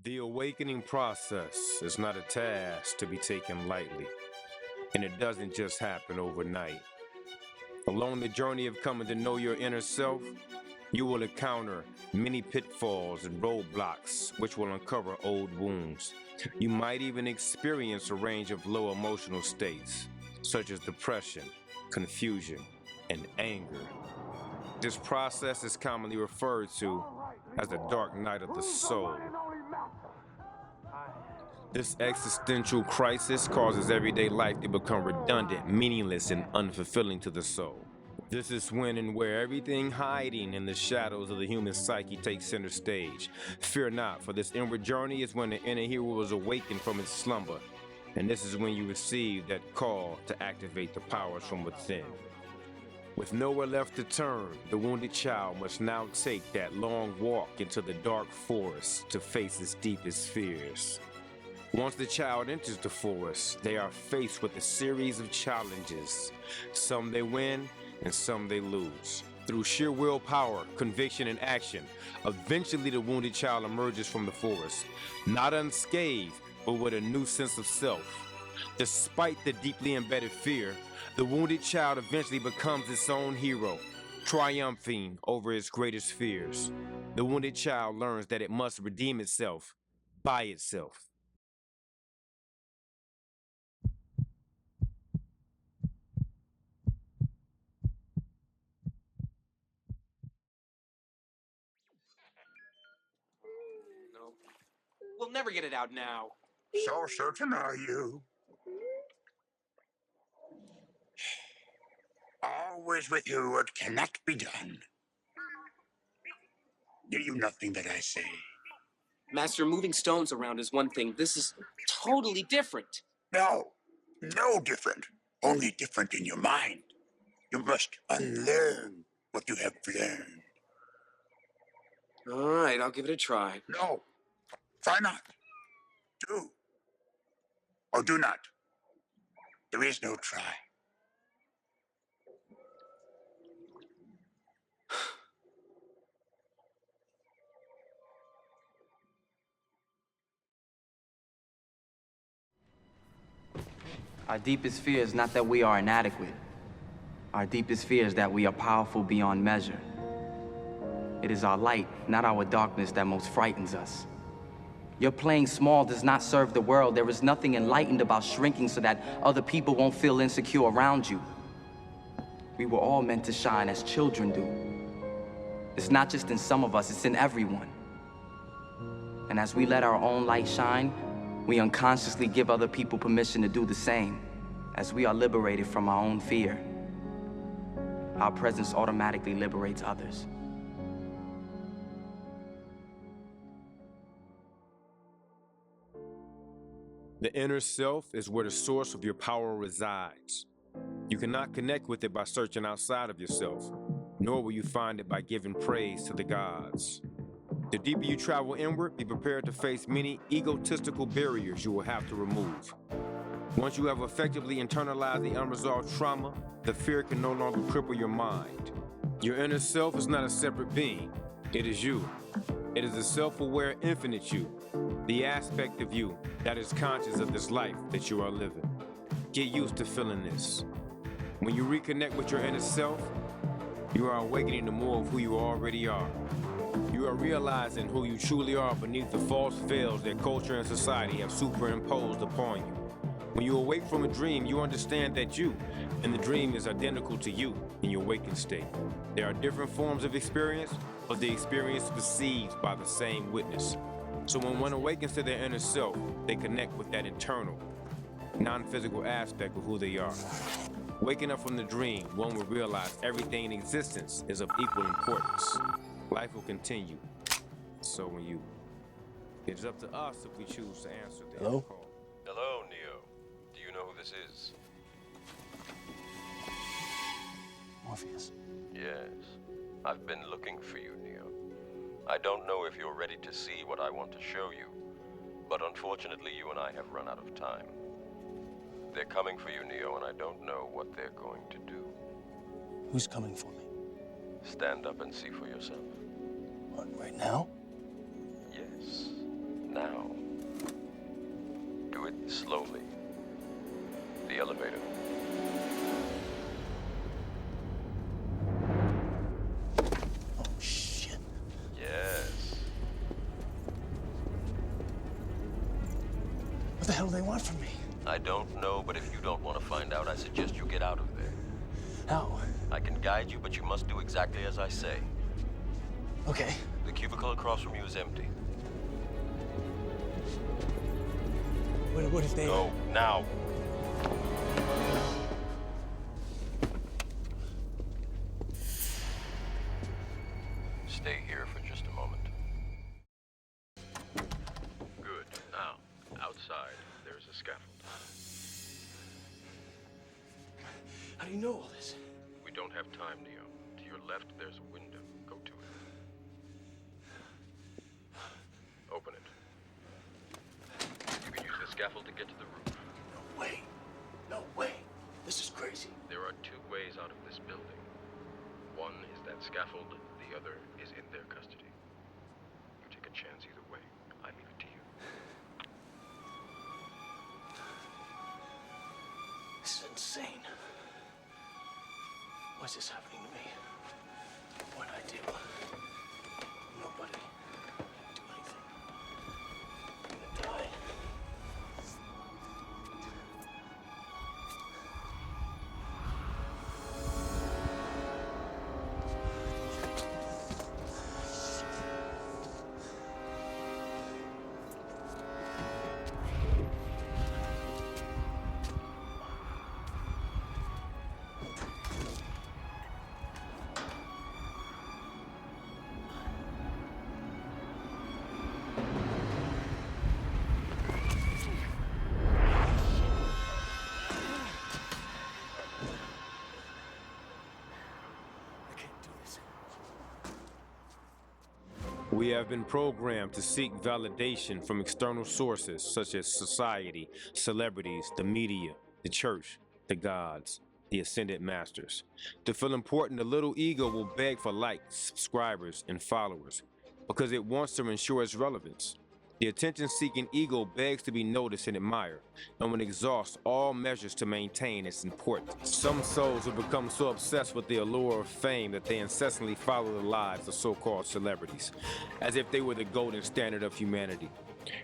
The awakening process is not a task to be taken lightly, and it doesn't just happen overnight. Along the journey of coming to know your inner self, you will encounter many pitfalls and roadblocks which will uncover old wounds. You might even experience a range of low emotional states, such as depression, confusion, and anger. This process is commonly referred to as the dark night of the soul. This existential crisis causes everyday life to become redundant, meaningless, and unfulfilling to the soul. This is when and where everything hiding in the shadows of the human psyche takes center stage. Fear not, for this inward journey is when the inner hero is awakened from its slumber, and this is when you receive that call to activate the powers from within. With nowhere left to turn, the wounded child must now take that long walk into the dark forest to face its deepest fears. Once the child enters the forest, they are faced with a series of challenges. Some they win, and some they lose. Through sheer willpower, conviction, and action, eventually the wounded child emerges from the forest, not unscathed, but with a new sense of self. Despite the deeply embedded fear, the wounded child eventually becomes its own hero, triumphing over its greatest fears. The wounded child learns that it must redeem itself by itself. No. We'll never get it out now. So certain are you? Always with you what cannot be done. Do you nothing that I say? Master, moving stones around is one thing. This is totally different. No, no different. Only different in your mind. You must unlearn what you have learned. All right, I'll give it a try. No, try not. Do. Or do not. There is no try. Our deepest fear is not that we are inadequate. Our deepest fear is that we are powerful beyond measure. It is our light, not our darkness, that most frightens us. Your playing small does not serve the world. There is nothing enlightened about shrinking so that other people won't feel insecure around you. We were all meant to shine as children do. It's not just in some of us, it's in everyone. And as we let our own light shine, we unconsciously give other people permission to do the same. As we are liberated from our own fear, our presence automatically liberates others. The inner self is where the source of your power resides. You cannot connect with it by searching outside of yourself, nor will you find it by giving praise to the gods. The deeper you travel inward, be prepared to face many egotistical barriers you will have to remove. Once you have effectively internalized the unresolved trauma, the fear can no longer cripple your mind. Your inner self is not a separate being. It is you. It is a self-aware infinite you, the aspect of you that is conscious of this life that you are living. Get used to feeling this. When you reconnect with your inner self, you are awakening to more of who you already are. You are realizing who you truly are beneath the false veils that culture and society have superimposed upon you. When you awake from a dream, you understand that you and the dream is identical to you in your waking state. There are different forms of experience, but the experience is perceived by the same witness. So when one awakens to their inner self, they connect with that internal, non-physical aspect of who they are. Waking up from the dream, one will realize everything in existence is of equal importance. Life will continue. So when you... It is up to us if we choose to answer the Hello? call. Hello, Neo. Do you know who this is? Morpheus. Yes. I've been looking for you, Neo. I don't know if you're ready to see what I want to show you, but unfortunately you and I have run out of time. They're coming for you, Neo, and I don't know what they're going to do. Who's coming for me? Stand up and see for yourself. What, right now? Yes. Now. slowly. The elevator. Oh, shit. Yes. What the hell do they want from me? I don't know, but if you don't want to find out, I suggest you get out of there. How? I can guide you, but you must do exactly as I say. Okay. The cubicle across from you is empty. What if they... Go, now! Stay here for just a moment. Good. Now, outside, there's a scaffold. How do you know all this? We don't have time, Neo. To your left, there's a window. Go to it. Open it. You can use the scaffold to get to the roof. No way. No way. This is crazy. There are two ways out of this building. One is that scaffold, the other is in their custody. You take a chance either way. I leave it to you. This is insane. Why's this happening to me? What'd I do? Nobody do anything. I'm gonna die. I can't do this. We have been programmed to seek validation from external sources such as society, celebrities, the media, the church, the gods, the ascended masters. To feel important, the little ego will beg for likes, subscribers, and followers because it wants to ensure its relevance. The attention-seeking ego begs to be noticed and admired, and will exhaust all measures to maintain its importance. Some souls have become so obsessed with the allure of fame that they incessantly follow the lives of so-called celebrities, as if they were the golden standard of humanity.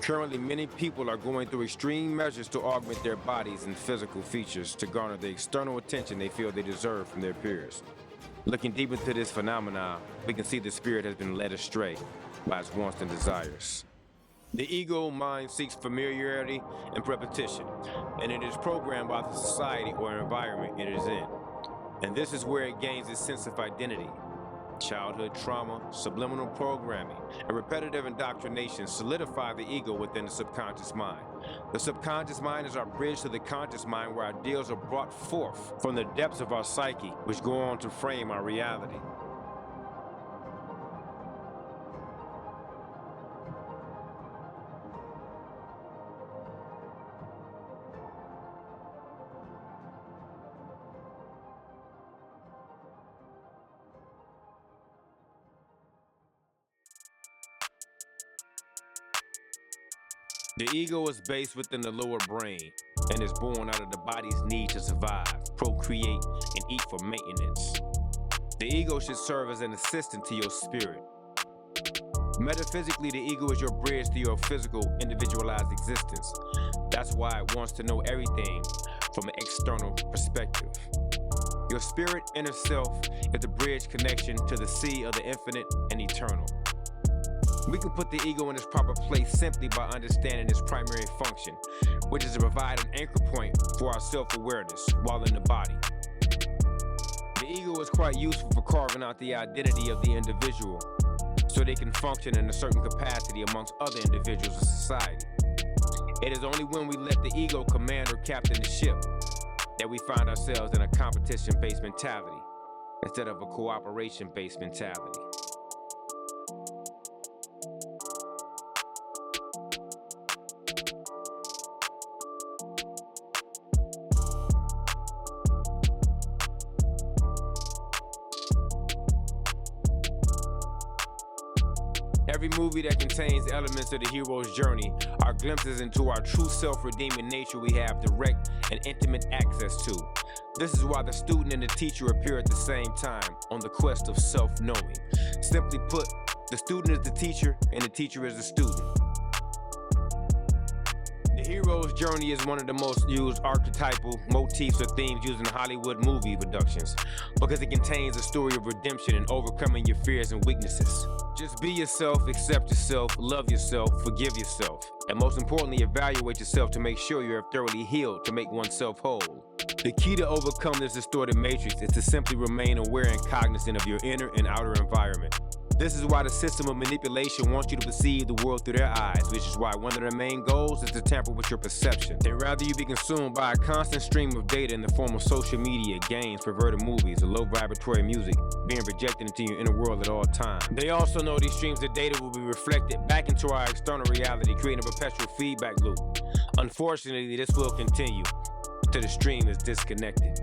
Currently, many people are going through extreme measures to augment their bodies and physical features to garner the external attention they feel they deserve from their peers. Looking deep into this phenomenon, we can see the spirit has been led astray by its wants and desires. The ego mind seeks familiarity and repetition, and it is programmed by the society or environment it is in. And this is where it gains its sense of identity. Childhood trauma, subliminal programming, and repetitive indoctrination solidify the ego within the subconscious mind. The subconscious mind is our bridge to the conscious mind, where ideals are brought forth from the depths of our psyche, which go on to frame our reality. The ego is based within the lower brain and is born out of the body's need to survive, procreate, and eat for maintenance. The ego should serve as an assistant to your spirit. Metaphysically, the ego is your bridge to your physical, individualized existence. That's why it wants to know everything from an external perspective. Your spirit inner self is the bridge connection to the sea of the infinite and eternal. We can put the ego in its proper place simply by understanding its primary function, which is to provide an anchor point for our self-awareness while in the body. The ego is quite useful for carving out the identity of the individual so they can function in a certain capacity amongst other individuals in society. It is only when we let the ego command or captain the ship that we find ourselves in a competition-based mentality instead of a cooperation-based mentality. Every movie that contains elements of the hero's journey are glimpses into our true self-redeeming nature we have direct and intimate access to. This is why the student and the teacher appear at the same time on the quest of self-knowing. Simply put, the student is the teacher and the teacher is the student. The hero's journey is one of the most used archetypal motifs or themes used in Hollywood movie productions because it contains a story of redemption and overcoming your fears and weaknesses. Just be yourself, accept yourself, love yourself, forgive yourself, and most importantly, evaluate yourself to make sure you are thoroughly healed to make oneself whole. The key to overcome this distorted matrix is to simply remain aware and cognizant of your inner and outer environment. This is why the system of manipulation wants you to perceive the world through their eyes, which is why one of their main goals is to tamper with your perception. They'd rather you be consumed by a constant stream of data in the form of social media, games, perverted movies, or low vibratory music being projected into your inner world at all times. They also know these streams of data will be reflected back into our external reality, creating a perpetual feedback loop. Unfortunately, this will continue until the stream is disconnected.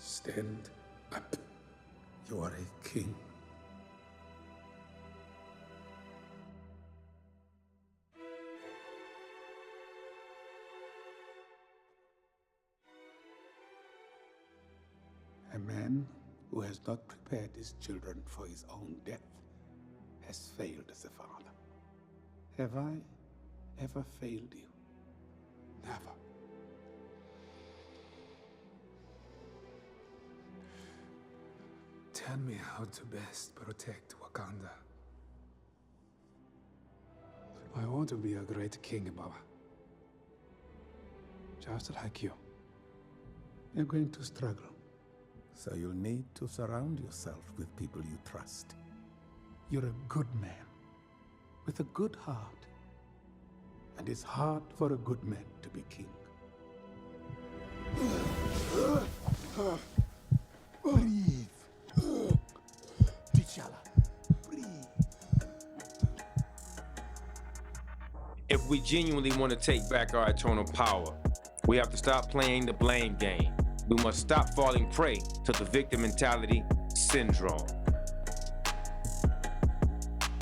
Stand up. You are a king. A man who has not prepared his children for his own death has failed as a father. Have I ever failed you? Never. Tell me how to best protect Wakanda. I want to be a great king, Baba. Just like you. You're going to struggle. So you'll need to surround yourself with people you trust. You're a good man, with a good heart. And it's hard for a good man to be king. Breathe. T'Challa, breathe. If we genuinely want to take back our eternal power, we have to stop playing the blame game. We must stop falling prey to the victim mentality syndrome.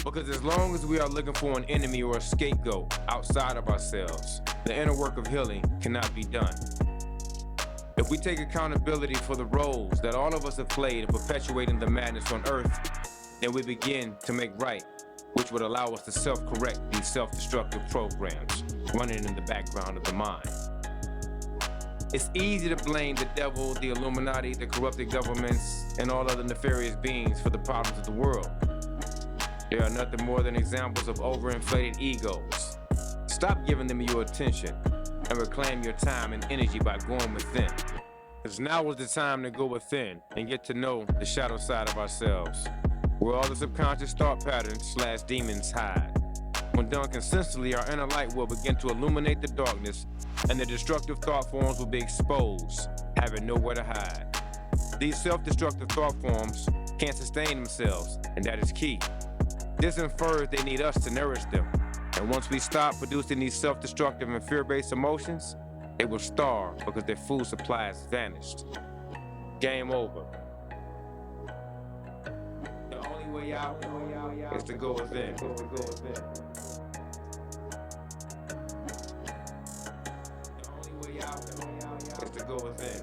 Because as long as we are looking for an enemy or a scapegoat outside of ourselves, the inner work of healing cannot be done. If we take accountability for the roles that all of us have played in perpetuating the madness on Earth, then we begin to make right, which would allow us to self-correct these self-destructive programs running in the background of the mind. It's easy to blame the devil, the Illuminati, the corrupted governments, and all other nefarious beings for the problems of the world. They are nothing more than examples of overinflated egos. Stop giving them your attention and reclaim your time and energy by going within. Because now is the time to go within and get to know the shadow side of ourselves, where all the subconscious thought patterns / demons hide. When done consistently, our inner light will begin to illuminate the darkness, and the destructive thought forms will be exposed, having nowhere to hide. These self-destructive thought forms can't sustain themselves, and that is key. This infers they need us to nourish them. And once we stop producing these self-destructive and fear-based emotions, they will starve because their food supply has vanished. Game over. The only way out is to go within. The only way out is to go within.